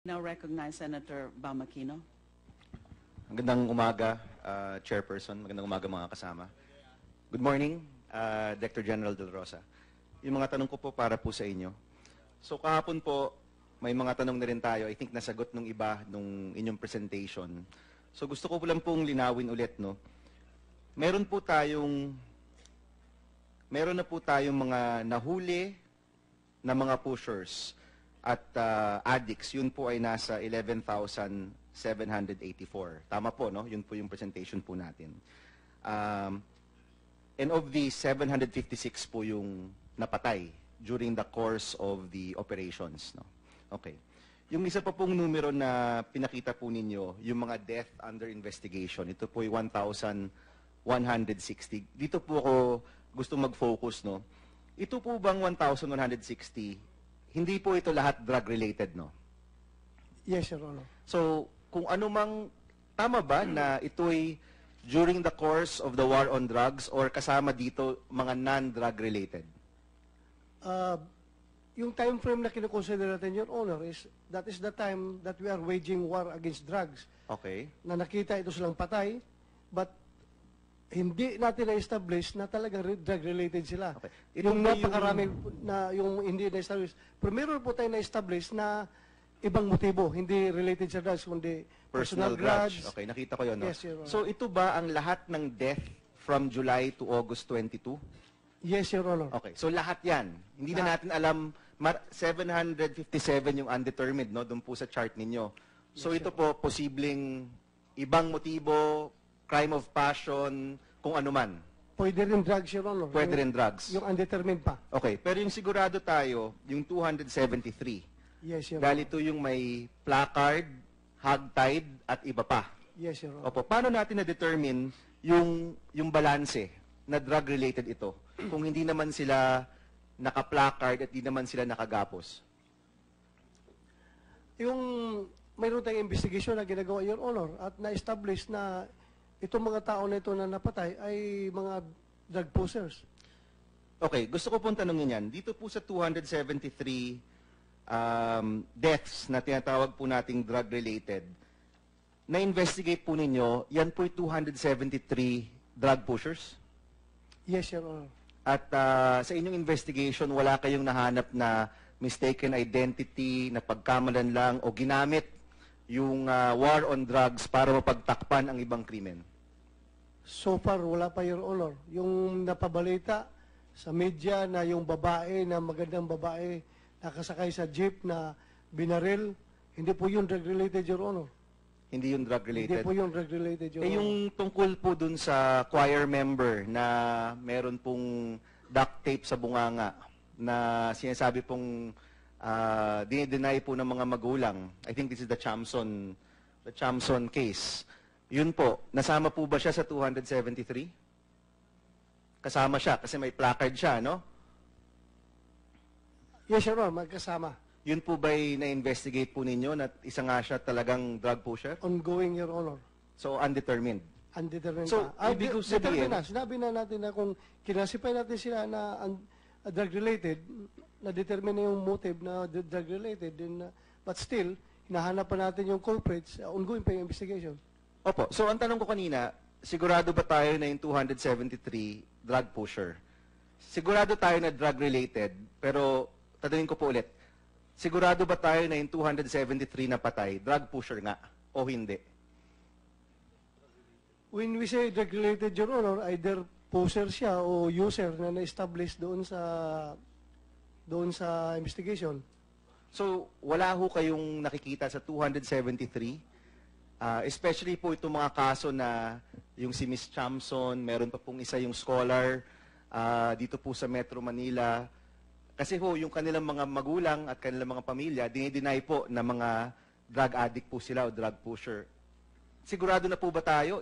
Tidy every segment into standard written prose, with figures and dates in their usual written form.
Now recognize Senator Bamakino. Magandang umaga, Chairperson. Magandang umaga mga kasama. Good morning, Director General Del Rosa. Yung mga tanong ko po para po sa inyo. So kahapon po, may mga tanong na rin tayo. I think nasagot nung iba nung inyong presentation. So gusto ko po lang pong linawin ulit, no? Meron na po tayong mga nahuli na mga pushers at addicts. Yun po ay nasa 11,784. Tama po, no? Yun po yung presentation po natin. And of the 756 po yung napatay during the course of the operations, no? Okay. Yung isa pa pong numero na pinakita po ninyo, yung mga death under investigation, ito po ay 1,160. Dito po ako gusto mag-focus, no? Ito po bang 1,160, hindi po ito lahat drug-related, no? Yes, Your Honor. So, kung ano mang, tama ba na ito'y during the course of the war on drugs or kasama dito mga non-drug related? Yung time frame na kinukonsider natin, Your Honor, that is the time that we are waging war against drugs. Okay. Na nakita ito silang patay, but hindi natin na-establish na talagang drug-related sila. Okay. Yung napakarami na yung hindi na-establish. Pero meron po tayo na-establish na ibang motibo, hindi related sa drugs, kundi Personal grudge. Okay, nakita ko yun, no? Yes, Your Honor. So, ito ba ang lahat ng death from July to August 22? Yes, Your Honor. Okay, so lahat yan. Hindi na natin alam, 757 yung undetermined, no? Doon po sa chart ninyo. So, Yes, ito po, posibleng ibang motibo, crime of passion, kung ano man. Pwede rin drugs, Your Honor. Pwede rin drugs. Yung undetermined pa. Okay, pero yung sigurado tayo, yung 273. Yes, Your Dahil Honor. ito yung may placard, hogtied, at iba pa. Yes, Your Honor. Opo, paano natin na-determine yung balanse na drug-related ito kung hindi naman sila naka-placard at hindi naman sila nakagapos? Yung mayroon tayong investigation na ginagawa, Your Honor, at na-establish na itong mga tao na ito na napatay ay mga drug pushers. Okay, gusto ko pong tanongin yan. Dito po sa 273 deaths na tinatawag po nating drug-related, na-investigate po ninyo, yan po 273 drug pushers? Yes, Your Honor. At sa inyong investigation, wala kayong nahanap na mistaken identity, na pagkamalan lang, o ginamit yung war on drugs para mapagtakpan ang ibang krimen? So far, wala pa, Your Honor. Yung napabalita sa media na yung babae, na magandang babae, nakasakay sa jeep na binaril, hindi po yung drug-related, Your Honor. Hindi yung drug-related? Hindi po yung drug-related, Your Honor. Yung tungkol po dun sa choir member na meron pong duct tape sa bunganga na sinasabi pong dinideny po ng mga magulang. I think this is the Chamson case. Yun po, nasama po ba siya sa 273? Kasama siya kasi may placard siya, no? Yes, Your Honor, magkasama. Yun po ba'y na-investigate po ninyo na isa nga siya talagang drug pusher? Ongoing, Your Honor. So, undetermined. Undetermined So, pa. ibig ko sabihin- Sinabi na natin na kung kinasipay natin sila na drug-related, na-determine na yung motive na drug-related, but still, hinahanap pa natin yung culprits, ongoing pa yung investigation. Opo. So, ang tanong ko kanina, sigurado ba tayo na yung 273 drug pusher? Sigurado tayo na drug-related, pero tatanungin ko po ulit, sigurado ba tayo na yung 273 na patay, drug pusher nga, o hindi? When we say drug-related, Your Honor, either poser siya o user na na-establish doon sa investigation. So, wala ho kayong nakikita sa 273? Especially po itong mga kaso na yung si Miss Chamson, meron pa pong isa yung scholar dito po sa Metro Manila. Kasi ho, yung kanilang mga magulang at kanilang mga pamilya, dinideny po na mga drug addict po sila o drug pusher. Sigurado na po ba tayo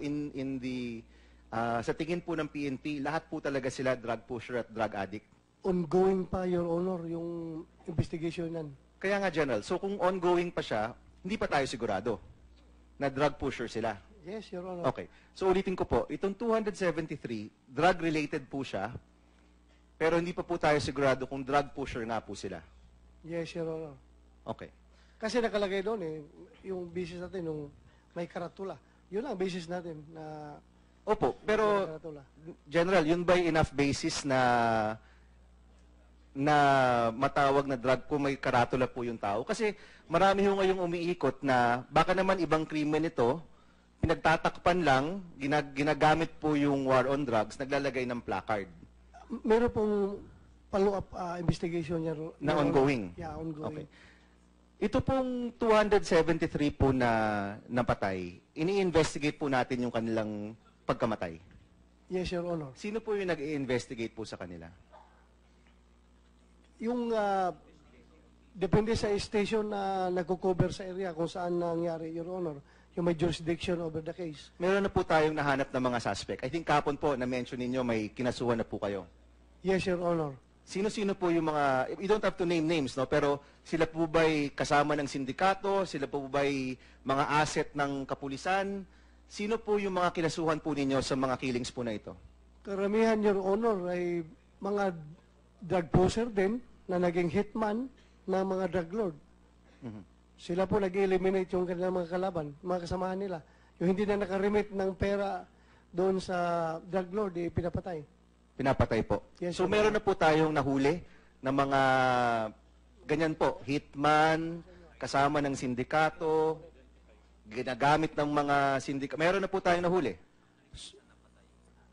sa tingin po ng PNP, lahat po talaga sila drug pusher at drug addict? Ongoing pa, Your Honor, yung investigation yan. Kaya nga, General, so kung ongoing pa siya, hindi pa tayo sigurado na drug pusher sila. Yes, Your Honor. Okay. So ulitin ko po, itong 273, drug-related po siya, pero hindi pa po tayo sigurado kung drug pusher nga po sila. Yes, Your Honor. Okay. Kasi nakalagay doon yung business natin, yung may karatula. Yun ang business natin na Opo, may pero karatula. General, yun ba enough basis na matawag na drug kung may karatula po yung tao? Kasi marami ho ngayong umiikot na baka naman ibang krimen ito, pinagtatakpan lang, ginagamit po yung war on drugs, naglalagay ng placard Meron pong follow-up investigation niya. na ongoing. Yeah, ongoing. Okay. Ito pong 273 po na napatay, ini-investigate po natin yung kanilang pagkamatay. Yes, Your Honor. Sino po yung nag-i-investigate po sa kanila? Yung depende sa station na nagko-cover sa area kung saan nangyari, Your Honor, yung may jurisdiction over the case. Meron na po tayong nahanap na mga suspect. I think kapon po, na-mention ninyo, may kinasuhan na po kayo. Yes, Your Honor. Sino-sino po yung mga, you don't have to name names, no? Pero sila po ba'y kasama ng sindikato? Sila po ba'y mga asset ng kapulisan? Sino po yung mga kinasuhan po ninyo sa mga killings po na ito? Karamihan, Your Honor, ay mga drug pusher din na naging hitman ng mga drug lord. Sila po nag-eliminate yung kanilang mga kalaban, mga kasamahan nila. Yung hindi na nakaremit ng pera doon sa drug lord, pinapatay. Pinapatay po. Yes, So Your meron na po tayong nahuli na mga ganyan po, hitman, kasama ng sindikato, ginagamit ng mga sindikato. Meron na po tayong nahuli.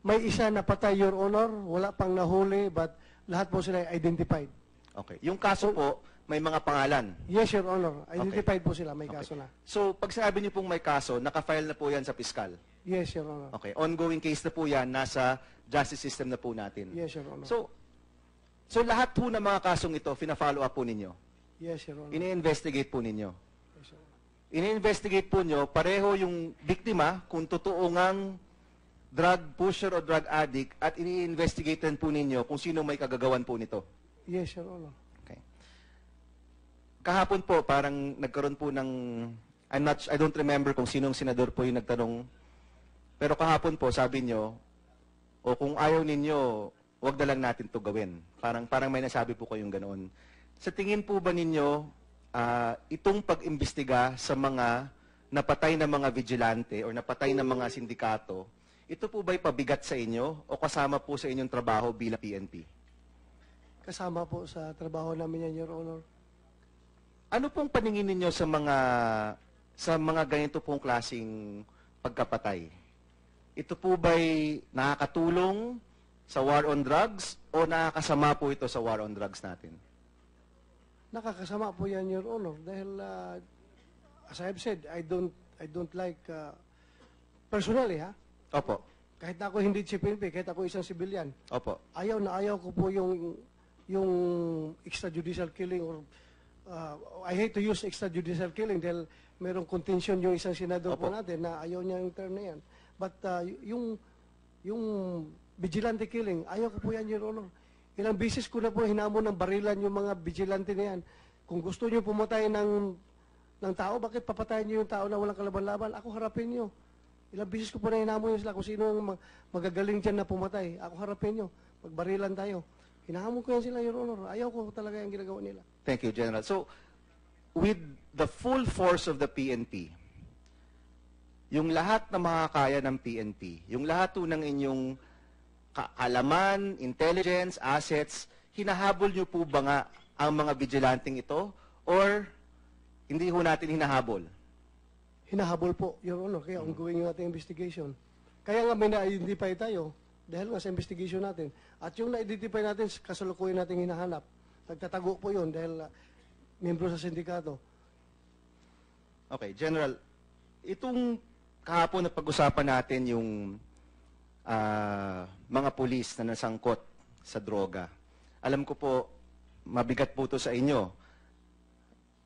May isa na patay, Your Honor, wala pang nahuli, but lahat po sila identified. Okay. Yung kaso po, may mga pangalan. Yes, Your Honor, identified po sila, may kaso na. So, pag sinabi niyo pong may kaso, nakafile na po yan sa piskal. Yes, Your Honor. Okay. Ongoing case na po yan, nasa justice system na po natin. Yes, Your Honor. So lahat po ng mga kasong ito, fina-follow up po ninyo. Yes, Your Honor. Ini-investigate po ninyo. Yes, Your Honor. Ini-investigate po nyo, pareho yung biktima, kung totoo ngang drug pusher o drug addict, at ini-investigate rin po ninyo kung sino may kagagawan po nito. Yes, Your Honor. Okay. Kahapon po, parang nagkaroon po ng, I don't remember kung sinong senador po yung nagtanong, pero kahapon po, sabi nyo, o kung ayaw ninyo, wag na lang natin to gawin. Parang may nasabi po kayong ganoon. Sa tingin po ba ninyo, itong pag-imbestiga sa mga napatay na mga vigilante o napatay na mga sindikato, ito po ba'y pabigat sa inyo o kasama po sa inyong trabaho bilang PNP? Kasama po sa trabaho namin yan, Your Honor. Ano pong paningin ninyo sa mga ganito pong klaseng pagkapatay? Ito po ba'y nakakatulong sa war on drugs o nakakasama po ito sa war on drugs natin? Nakakasama po yan, Your Honor, dahil as I have said, I don't like personally, Opo. kahit na ako hindi chief PNP, kahit ako isang civilian, Opo. ayaw ko po yung extrajudicial killing or I hate to use extrajudicial killing dahil merong contention yung isang senador po Opo. natin na ayaw niya yung term na yan. But yung vigilante killing, ayaw ko po yan, Your Honor. Ilang beses ko na po hinamon ng barilan yung mga vigilante na yan. Kung gusto niyo pumatay ng tao, bakit papatayin niyo yung tao na walang kalaban-laban? Ako harapin niyo. Ilang beses ko po na hinamon sila kung sino ang magagaling dyan na pumatay. Ako harapin niyo. Magbarilan tayo. Hinahamon ko yan sila, Your Honor. Ayaw ko talaga yung ginagawa nila. Thank you, General. So, with the full force of the PNP, yung lahat na makakaya ng PNP, yung lahat ng inyong kaalaman, intelligence, assets, hinahabol nyo po ba nga ang mga vigilanting ito? Or hindi ho natin hinahabol? Hinahabol po, Your Honor. Kaya ongoing yung ating investigation. Kaya nga may na-identify tayo dahil nga sa investigation natin. At yung na-identify natin, kasalukuyan natin hinahanap. Nagtatago po yun dahil membro sa sindikato. Okay, General, itong kahapon na pag-usapan natin yung mga pulis na nasangkot sa droga. Alam ko po, mabigat po ito sa inyo.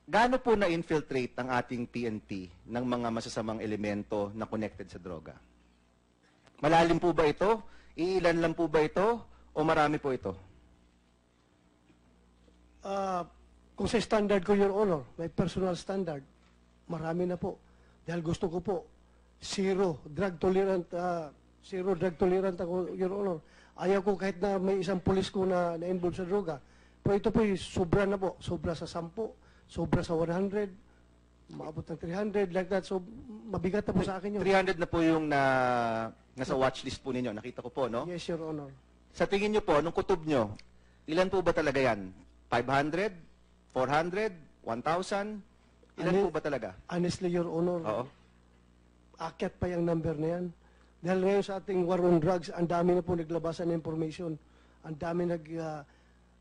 Gaano po na-infiltrate ang ating PNP ng mga masasamang elemento na connected sa droga? Malalim po ba ito? Iilan lang po ba ito? O marami po ito? Kung sa standard ko, Your Honor, may personal standard, marami na po. Dahil gusto ko po, zero drug tolerant ako, Your Honor. Ayaw ko kahit na may isang pulis ko na involved sa droga. Pero ito po, sobra na po. Sobra sa 10, sobra sa 100, maabot ng 300, like that. So, mabigat na po sa akin yun. 300 na po yung nasa watchlist po ninyo. Nakita ko po, no? Yes, Your Honor. Sa tingin nyo po, nung kutob nyo, ilan po ba talaga yan? 500? 400? 1,000? Ilan po ba talaga? Honestly, Your Honor, Oo. akyat pa yung number na yan. Dahil ngayon sa ating war on drugs, ang dami na po naglabasan ng information. Ang dami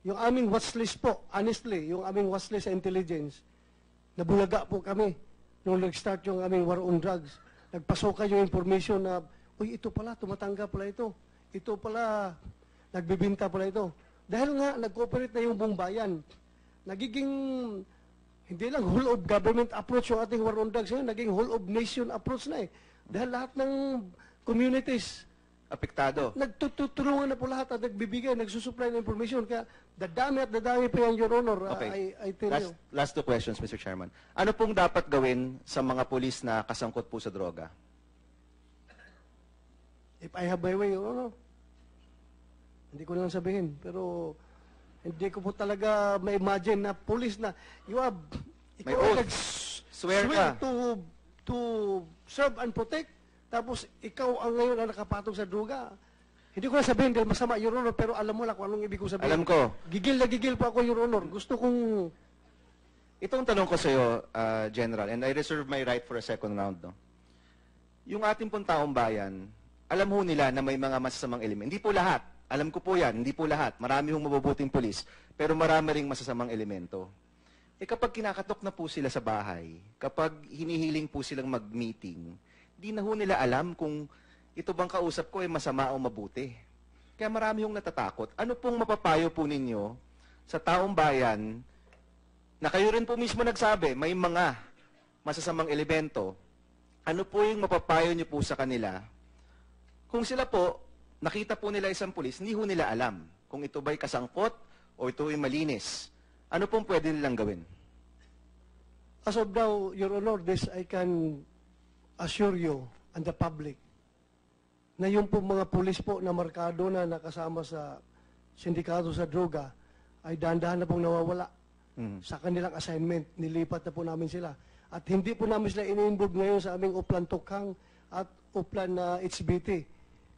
yung aming watchlist po, honestly, yung aming watchlist sa intelligence, nabulaga po kami nung nag-start yung aming war on drugs. Nagpasokan yung information na, uy, ito pala, tumatanggap pala ito. Ito pala, nagbibinta pala ito. Dahil nga, nag-cooperate na yung buong bayan. Nagiging, hindi lang whole of government approach yung ating war on drugs, naging whole of nation approach na eh. Dahil lahat ng communities, Apektado. nagtutulungan na po lahat at nagbibigay, nagsusupply ng information. Kaya dadami pa yan, Your Honor. Okay. I tell you. Last two questions, Mr. Chairman. Ano pong dapat gawin sa mga pulis na kasangkot po sa droga? If I have my way, Your Honor, hindi ko lang sabihin. Pero hindi ko po talaga ma-imagine na police na you have, May ikaw ay oath. Swear ka. to serve and protect. Tapos ikaw ang ngayon ang nakapatong sa droga. Hindi ko na sabihin dahil masama, Your Honor, pero alam mo lang kung anong ibig ko sabihin. Alam ko. Gigil na gigil po ako, Your Honor. Gusto kong... Itong tanong ko sa iyo, General, and I reserve my right for a second round, no? Yung ating pong taong bayan, alam ho nila na may mga masasamang elemento. Hindi po lahat. Alam ko po yan, hindi po lahat. Marami hong mabubuting pulis, pero marami ring masasamang elemento. Kapag kinakatok na po sila sa bahay, kapag hinihiling po silang mag-meeting, di na ho nila alam kung ito bang kausap ko ay masama o mabuti. Kaya marami hong natatakot. Ano pong mapapayo po ninyo sa taong bayan na kayo rin po mismo nagsabi, may mga masasamang elemento, ano po yung mapapayo niyo po sa kanila? Kung sila po, nakita po nila isang pulis, hindi ho nila alam kung ito ba'y kasangkot o ito ay malinis. Ano pong pwede nilang gawin? As of now, Your Honor, this I can assure you and the public na yung po mga pulis po na markado na nakasama sa sindikato sa droga ay dahan-dahan na pong nawawala sa kanilang assignment. Nilipat na po namin sila. At hindi po namin sila ini-involve ngayon sa aming Uplan Tukhang at Uplan na HBT.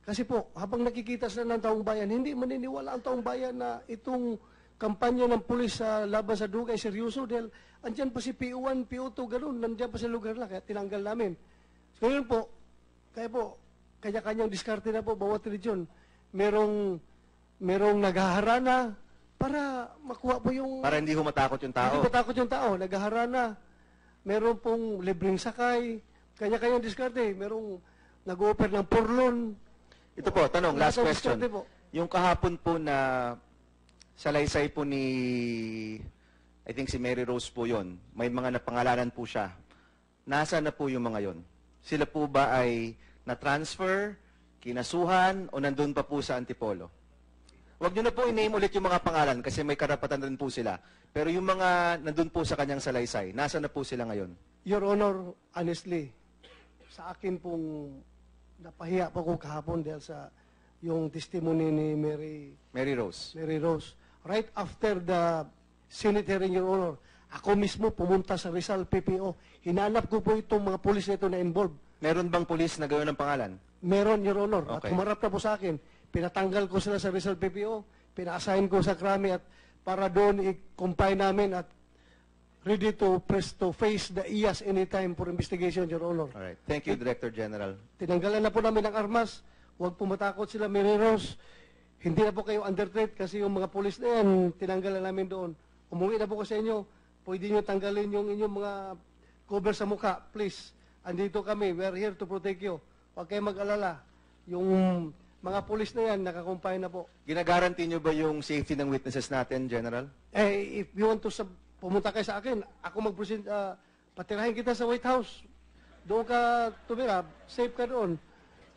Kasi po, habang nakikita sila ng taong bayan, hindi maniniwala ang taong bayan na itong kampanya ng pulis sa laban sa droga ay seryoso dahil andyan pa si PO1, PO2, ganun, nandiyan pa sa lugar lang, kaya tinanggal namin. So, ngayon po, kanya-kanyang diskarte na po, bawat region. Merong naghaharana para makuha po yung... Para hindi ho matakot yung tao. Hindi matakot yung tao, naghaharana. Meron pong libreng sakay, kanya-kanyang diskarte. Merong nag-offer ng purlon. Ito po, tanong, last question. Po. Yung kahapon po na salaysay po ni, I think si Mary Rose po yon, may mga napangalanan po siya. Nasaan na po yung mga yon? Sila po ba ay na-transfer, kinasuhan, o nandun pa po sa Antipolo? Huwag nyo na po i-name ulit yung mga pangalan kasi may karapatan rin po sila. Pero yung mga nandun po sa kanyang salaysay, nasaan na po sila ngayon? Your Honor, honestly, sa akin pong napahiya pa ko kahapon dahil sa yung testimony ni Mary Rose. Mary Rose. Right after the Senate hearing, Your Honor, ako mismo pumunta sa Rizal PPO. Hinanap ko po itong mga pulis na ito na involved. Meron bang pulis na gawin ng pangalan? Meron, Your Honor. Okay. At humarap na po sa akin. Pinatanggal ko sila sa Rizal PPO. Pina-assign ko sa Krami at para doon i-compile namin at ready to face the IAS anytime for investigation, Your Honor. Alright. Thank you, Director General. Tinanggalan na po namin ang armas. Huwag po matakot sila, Mary Rose. Hindi na po kayo under threat kasi yung mga pulis na yan, tinanggalan namin doon. Umuwi na po ko sa inyo. Pwede nyo tanggalin yung inyong mga cover sa mukha. Please. Andito kami. We are here to protect you. Huwag kayong mag-alala. Yung mga pulis na yan, nakakumpay na po. Ginagaranti nyo ba yung safety ng witnesses natin, General? If you want to pumunta kayo sa akin, ako mag-present, patirahin kita sa White House. Doon ka tumira, safe ka doon.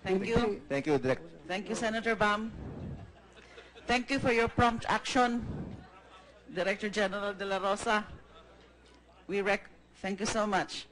Thank you. Thank you, Direct. Thank you, Senator Bam. Thank you for your prompt action, Director General De La Rosa. Thank you so much.